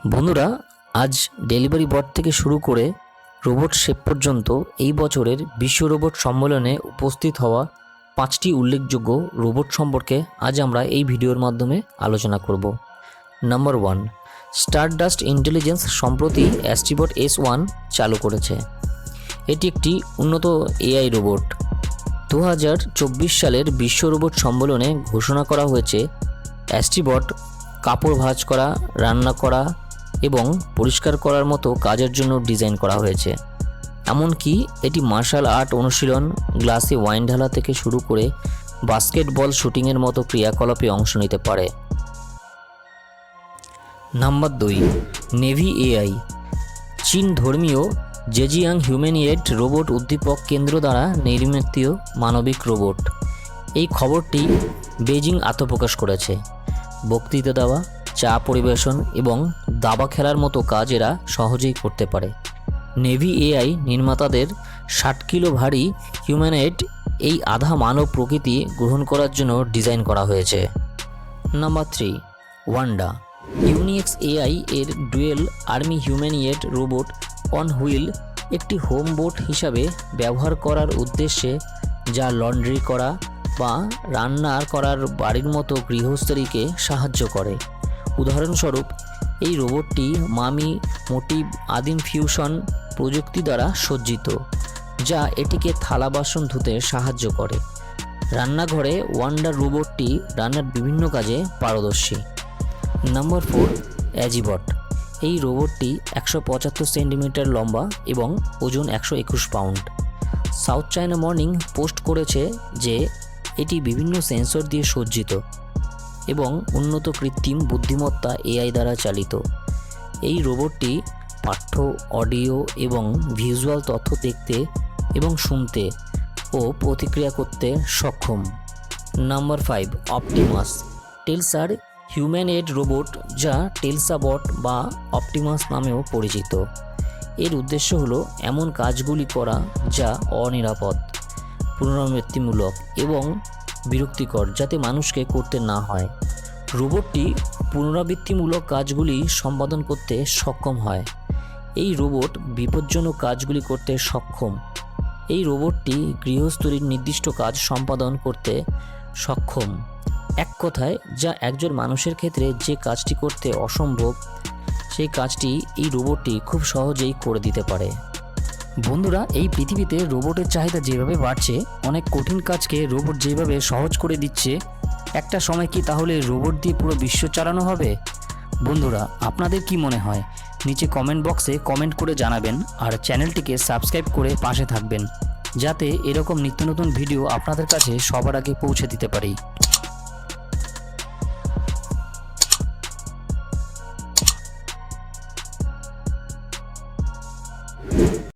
বন্ধুরা, আজ ডেলিভারি বট থেকে শুরু করে রোবট শেপ পর্যন্ত এই বছরের বিশ্ব রোবট সম্মেলনে উপস্থিত হওয়া 5টি উল্লেখযোগ্য রোবট সম্পর্কে আজ আমরা এই ভিডিওর মাধ্যমে আলোচনা করব। নাম্বার 1, স্টারডাস্ট ইন্টেলিজেন্স সম্প্রতি অ্যাস্ট্রিবট S1 চালু করেছে। এটি একটি উন্নত এআই রোবট। 2024 সালের বিশ্ব রোবট সম্মেলনে ঘোষণা করা হয়েছে অ্যাস্ট্রিবট কাপড় ভাঁজ করা, রান্না করা এবং পরিষ্কার করার মতো কাজের জন্য ডিজাইন করা হয়েছে। এমনকি এটি মার্শাল আর্ট অনুশীলন, গ্লাসে ওয়াইন ঢালা থেকে শুরু করে বাস্কেটবল শুটিংয়ের মতো ক্রিয়াকলাপে অংশ নিতে পারে। Number 2, navy AI. চীন ধর্মীয় জেজিয়াং হিউম্যানিয়েড রোবট উদ্দীপক কেন্দ্র দ্বারা নির্মিত মানবিক রোবট। এই খবরটি বেজিং আত্মপ্রকাশ করেছে। বক্তৃতা দেওয়া, চা পরিবেশন এবং দাবা খেলার মতো কাজ এরা সহজেই করতে পারে। নেভি এআই নির্মাতাদের 60 কিলো ভারী হিউম্যানয়েড এই আধা মানব প্রকৃতি গ্রহণ করার জন্য ডিজাইন করা হয়েছে। Number 3, Wanda. ইউনিক্স এআই এর dual arm humanoid robot on wheel একটি হোম বোট হিসাবে ব্যবহার করার উদ্দেশ্যে, যা লন্ড্রি করা বা রান্না করার বাড়ির মতো গৃহস্থালিকে সাহায্য করে। উদাহরণস্বরূপ, এই রোবটটি মামি মোটিভ আদিম ফিউশন প্রযুক্তি দ্বারা সজ্জিত, যা এটিকে থালা বাসন ধুতে সাহায্য করে। রান্নাঘরে ওয়ান্ডার রোবটটি রান্নার বিভিন্ন কাজে পারদর্শী। নাম্বার 4, অ্যাজিবট। এই রোবটটি 175 সেন্টিমিটার লম্বা এবং ওজন 121 pound. South China morning post করেছে যে এটি বিভিন্ন সেন্সর দিয়ে সজ্জিত এবং উন্নত কৃত্রিম বুদ্ধিমত্তা এআই দ্বারা চালিত। এই রোবটটি পাঠ্য, অডিও এবং ভিজুয়াল তথ্য দেখতে এবং শুনতে ও প্রতিক্রিয়া করতে সক্ষম। Number 5, Optimus. টেলসার হিউম্যানয়েড রোবট, যা টেলসা বট বা অপটিমাস নামেও পরিচিত। এর উদ্দেশ্য হলো এমন কাজগুলি করা যা অনিরাপদ, পুনরাবৃত্তিমূলক এবং বিরক্তিকর, যাতে মানুষকে করতে না হয়। রোবটটি পুনরাবৃত্তিমূলক কাজগুলি সম্পাদন করতে সক্ষম হয়। এই রোবট বিপজ্জনক কাজগুলি করতে সক্ষম। এই রোবটটি গৃহস্থলীর নির্দিষ্ট কাজ সম্পাদন করতে সক্ষম। এক কথায়, যা একজন মানুষের ক্ষেত্রে যে কাজটি করতে অসম্ভব, সেই কাজটি এই রোবটটি খুব সহজেই করে দিতে পারে। বন্ধুরা, এই পৃথিবীতে রোবটের চাহিদা যেভাবে বাড়ছে, অনেক কঠিন কাজকে রোবট যেভাবে সহজ করে দিচ্ছে, একটা সময় কি তাহলে রোবট দিয়ে পুরো বিশ্ব চালানো হবে? বন্ধুরা, আপনাদের কি মনে হয়? নিচে কমেন্ট বক্সে কমেন্ট করে জানাবেন, আর চ্যানেলটিকে সাবস্ক্রাইব করে পাশে থাকবেন, যাতে এরকম নিত্য নতুন ভিডিও আপনাদের কাছে সবার আগে পৌঁছে দিতে পারি।